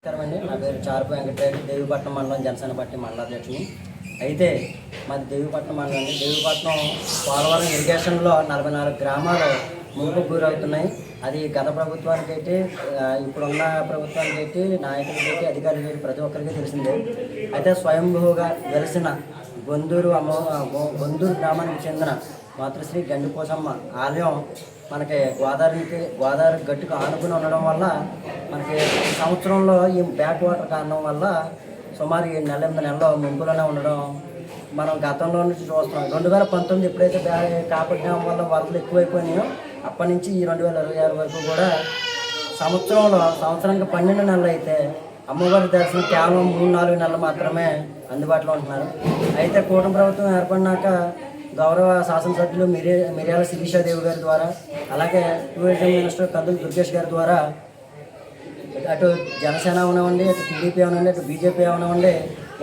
నమస్కారమండి. నా పేరు చారుపు వెంకటరెడ్డి, దేవిపట్నం మండలం, జనసేన పార్టీ మండలాధ్యక్షుని. అయితే మాది దేవిపట్నం మండలం అండి. దేవిపట్నం పోలవరం ఇరిగేషన్లో 44 గ్రామాలు ముంపుకు గురవుతున్నాయి. అది గత ప్రభుత్వానికి అయితే, ఇప్పుడున్న ప్రభుత్వానికి అయితే, నాయకులకి, అధికారులకి, ప్రతి ఒక్కరికి తెలిసిందే. అయితే స్వయంభూగా వెలిసిన గొందూరు గొందూరు గ్రామానికి చెందిన మాతృశ్రీ గండిపోసమ్మ ఆలయం మనకి గోదావరి గట్టుకు ఆనుకుని ఉండడం వల్ల మనకి సంవత్సరంలో ఈ బ్యాక్ వాటర్ కారణం వల్ల సుమారు 7 నెలలు ముంపులోనే ఉండడం మనం గతంలో నుంచి చూస్తున్నాం. 2019 ఎప్పుడైతే కాపర్ డ్యామ్ వల్ల వరదలు ఎక్కువైపోయినాయో అప్పటి నుంచి ఈ 2026 వరకు కూడా సంవత్సరానికి 12 నెలలు అయితే అమ్మవారి దర్శనం కేవలం 3-4 నెలలు మాత్రమే అందుబాటులో ఉంటున్నారు. అయితే కూటమి ప్రభుత్వం ఏర్పడినాక గౌరవ శాసనసభ్యులు మిర్యాల శిరీషాదేవి గారి ద్వారా, అలాగే టూరిజం మినిస్టర్ కందులు దుర్గేష్ గారి ద్వారా అటు జనసేన అవనివ్వండి, అటు టీడీపీ అవనివ్వండి, అటు బీజేపీ అవనివ్వండి,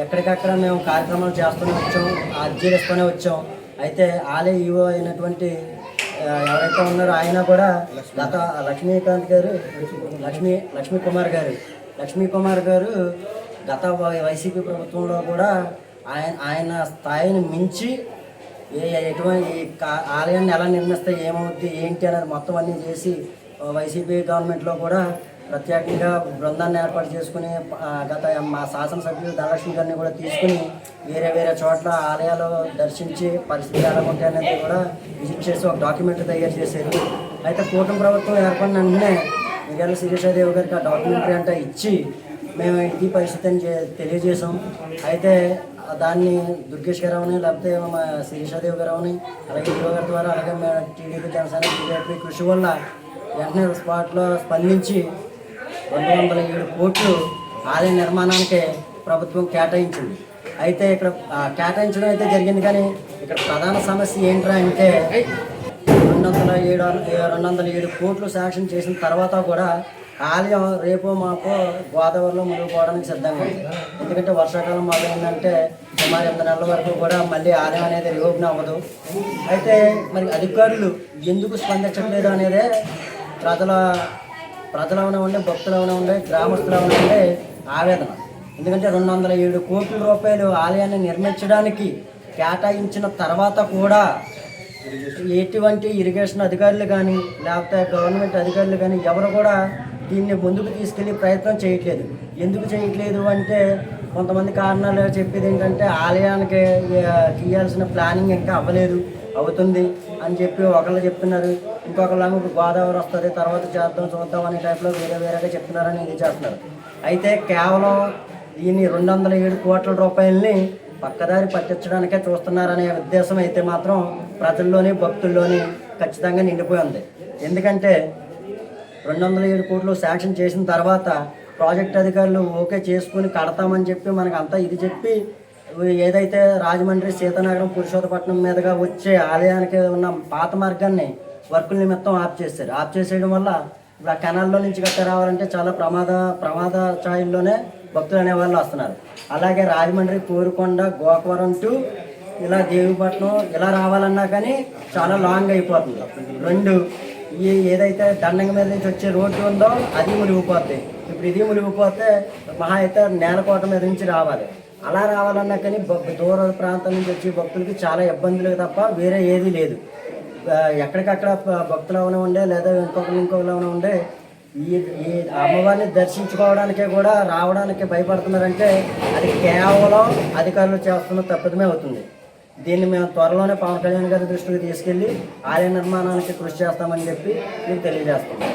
ఎక్కడికక్కడ మేము కార్యక్రమాలు చేస్తూనే వచ్చాం, అర్జీలు ఇస్తూనే వచ్చాం. అయితే ఆలయ ఈవో అయినటువంటి ఎవరైతే ఉన్నారో ఆయన కూడా గత లక్ష్మీ కుమార్ గారు గత వైసీపీ ప్రభుత్వంలో కూడా ఆయన స్థాయిని మించి ఎటువంటి ఆలయాన్ని ఎలా నిర్మిస్తే ఏమవుద్ది ఏంటి అనేది మొత్తం అన్నీ చేసి వైసీపీ గవర్నమెంట్లో కూడా ప్రత్యేకంగా బృందాన్ని ఏర్పాటు చేసుకుని గత మా శాసనసభ్యులు ధనలక్ష్మి గారిని కూడా తీసుకుని వేరే చోట్ల ఆలయాలు దర్శించి పరిస్థితి ఎలా ఉంటాయి అనేది కూడా విజిట్ చేసి ఒక డాక్యుమెంటరీ తయారు చేశారు. అయితే కూటమి ప్రభుత్వం ఏర్పడిన వెంటనే మిర్యాల శిరీషాదేవి గారికి ఆ డాక్యుమెంటరీ అంటే ఇచ్చి మేము ఇది పరిస్థితి అని తెలియజేసాం. అయితే దాన్ని దుర్గేష్ గారు అవని, లేకపోతే మా శిరీషాదేవి గారు అవని, అలాగే ఈవో గారి ద్వారా, అలాగే టీడీపీ, జనసేన, బీజేపీ కృషి వల్ల వెంటనే స్పాట్లో స్పందించి 207 కోట్లు ఆలయ నిర్మాణానికి ప్రభుత్వం కేటాయించింది. అయితే ఇక్కడ కేటాయించడం అయితే జరిగింది, కానీ ఇక్కడ ప్రధాన సమస్య ఏంట్రా అంటే 207 కోట్లు శాంక్షన్ చేసిన తర్వాత కూడా ఆలయం రేపో మాపో గోదావరిలో మునిగిపోవడానికి సిద్ధంగా ఉంది. ఎందుకంటే వర్షాకాలం మొదలైందంటే సుమారు 8 నెలల వరకు కూడా మళ్ళీ ఆలయం అనేది రీఓపెన్ అవ్వదు. అయితే మరి అధికారులు ఎందుకు స్పందించట్లేదు అనేదే ప్రజలవనే ఉండే, భక్తులవనే ఉండే, గ్రామస్తులవనే ఉండే ఆవేదన. ఎందుకంటే 207 కోట్ల రూపాయలు ఆలయాన్ని నిర్మించడానికి కేటాయించిన తర్వాత కూడా ఎటువంటి ఇరిగేషన్ అధికారులు కానీ, లేకపోతే గవర్నమెంట్ అధికారులు కానీ ఎవరు కూడా దీన్ని ముందుకు తీసుకెళ్ళి ప్రయత్నం చేయట్లేదు. ఎందుకు చేయట్లేదు అంటే కొంతమంది కారణాలు చెప్పేది ఏంటంటే ఆలయానికి తీయాల్సిన ప్లానింగ్ ఇంకా అవ్వలేదు, అవుతుంది అని చెప్పి ఒకళ్ళు చెప్తున్నారు. ఇంకొకళ్ళు ఇప్పుడు గోదావరి వస్తుంది తర్వాత చూద్దాం అనే టైప్లో వేరేగా చెప్తున్నారని ఇది చేస్తున్నారు. అయితే కేవలం దీన్ని 207 కోట్ల రూపాయలని పక్కదారి పట్టించడానికే చూస్తున్నారనే ఉద్దేశం అయితే మాత్రం ప్రజల్లోని, భక్తుల్లోని ఖచ్చితంగా నిండిపోయి ఉంది. ఎందుకంటే 207 కోట్లు శాంక్షన్ చేసిన తర్వాత ప్రాజెక్ట్ అధికారులు ఓకే చేసుకుని కడతామని చెప్పి మనకు అంతా ఇది చెప్పి ఏదైతే రాజమండ్రి, సీతానగరం, పురుషోత్తపట్నం మీదుగా వచ్చే ఆలయానికి ఉన్న పాత మార్గాన్ని వర్కుల నిమిత్తం ఆఫ్ చేశారు. ఆఫ్ చేసేయడం వల్ల ఇప్పుడు ఆ కెనాల్లో నుంచి గట్ట రావాలంటే చాలా ప్రమాద ఛాయల్లోనే భక్తులు అనేవాళ్ళు వస్తున్నారు. అలాగే రాజమండ్రి, కోరుకొండ, గోకవరం టు ఇలా దేవిపట్నం ఇలా రావాలన్నా కానీ చాలా లాంగ్ అయిపోతుంది. 2 ఏదైతే దండంగ మీద నుంచి వచ్చే రోడ్డు ఉందో అది మునిగిపోద్ది. ఇప్పుడు ఇది మునిగిపోతే మహా అయితే నేలకోట మీద నుంచి రావాలి. అలా రావాలన్నా కానీ దూర ప్రాంతం నుంచి వచ్చే భక్తులకి చాలా ఇబ్బందులు తప్ప వేరే ఏదీ లేదు. ఎక్కడికక్కడ భక్తులు అవనే ఉండే, లేదా ఇంకొకరు అవనే ఉండే ఈ అమ్మవారిని దర్శించుకోవడానికే కూడా రావడానికి భయపడుతున్నారంటే అది కేవలం అధికారులు చేస్తున్న తప్పిదమే అవుతుంది. దీన్ని మేము త్వరలోనే పవన్ కళ్యాణ్ గారి దృష్టికి తీసుకెళ్ళి ఆలయ నిర్మాణానికి కృషి చేస్తామని చెప్పి మీకు తెలియజేస్తున్నాం.